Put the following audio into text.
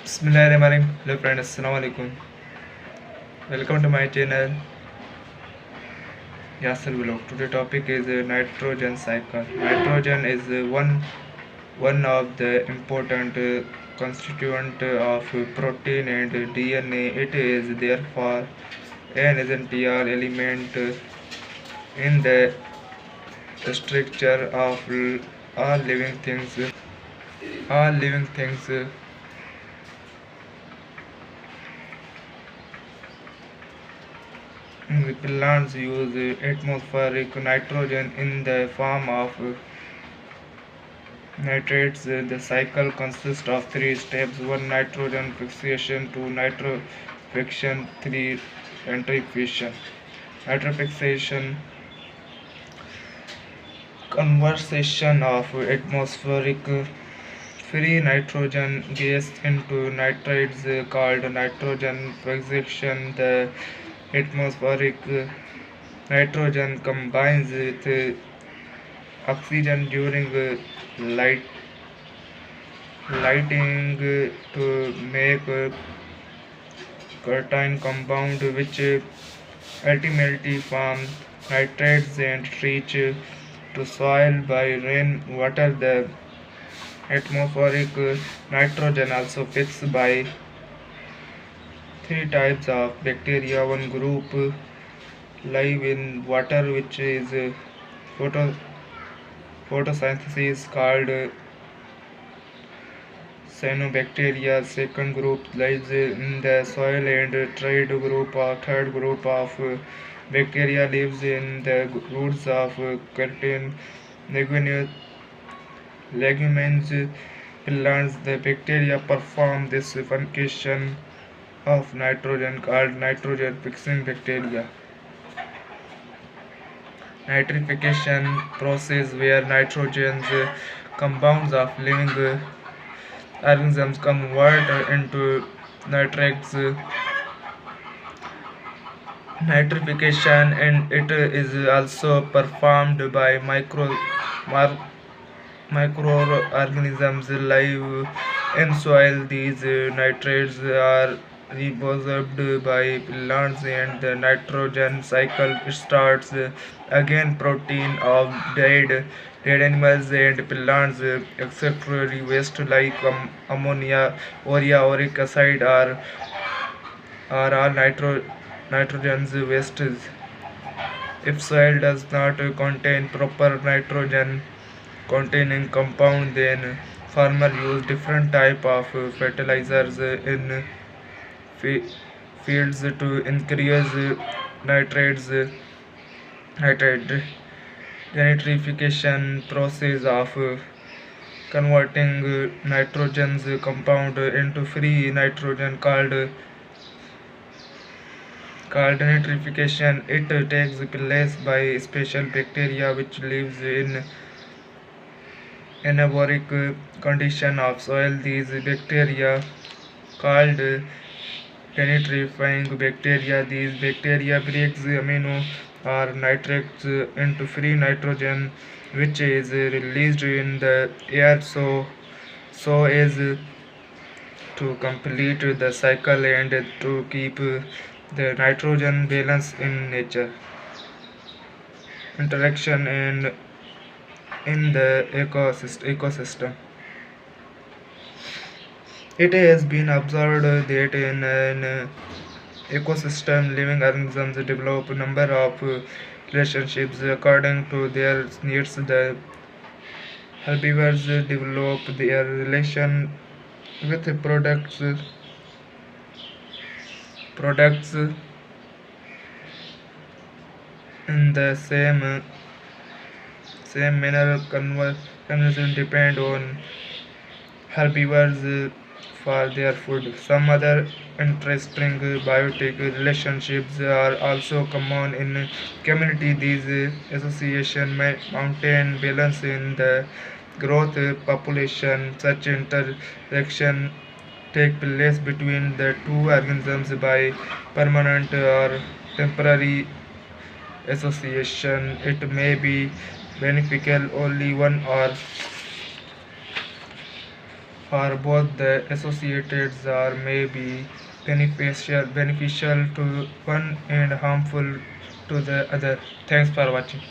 Bismillahirrahmanirrahim. Hello friends, Assalamu alaikum. Welcome to my channel Yasser Vlog. Today topic is nitrogen cycle. Nitrogen is one of the important constituent of protein and DNA. It is therefore an essential element in the structure of all living things. All living things. Plants use atmospheric nitrogen in the form of nitrates. The cycle consists of three steps: one, nitrogen fixation; two, nitrification; three, denitrification. Nitrification, conversion of atmospheric free nitrogen gas into nitrates, called nitrogen fixation. The atmospheric nitrogen combines with oxygen during lighting to make a certain compound which ultimately form nitrates and reach to soil by rainwater. The atmospheric nitrogen also fixed by three types of bacteria. One group live in water, which is photo, photosynthesis, called cyanobacteria. Second group lives in the soil, and third group of bacteria lives in the roots of certain leguminous plants. The bacteria perform this function of nitrogen called nitrogen fixing bacteria. Nitrification process, where nitrogen compounds of living organisms convert into nitrates. Nitrification, and it is also performed by microorganisms live in soil. These nitrates are reabsorbed by plants, and the nitrogen cycle starts again. Protein of dead animals and plants, excretory waste like ammonia, urea, uric acid are all nitrogen's wastes. If soil does not contain proper nitrogen containing compound, then farmer use different type of fertilizers in fields to increase nitrates. Nitrate denitrification process of converting nitrogen's compound into free nitrogen called nitrification. It takes place by special bacteria which lives in anaerobic condition of soil. These bacteria called denitrifying bacteria. These bacteria breaks amino or nitrates into free nitrogen, which is released in the air, so as to complete the cycle and to keep the nitrogen balance in nature. Interaction and in the ecosystem. It has been observed that in an ecosystem, living organisms develop a number of relationships according to their needs. The herbivores develop their relation with products in the same manner. Conversion depend on herbivores for their food. Some other interesting biotic relationships are also common in community. These associations maintain balance in the growth population. Such interaction take place between the two organisms by permanent or temporary association. It may be beneficial only one or for both the associated are may be beneficial to one and harmful to the other. Thanks for watching.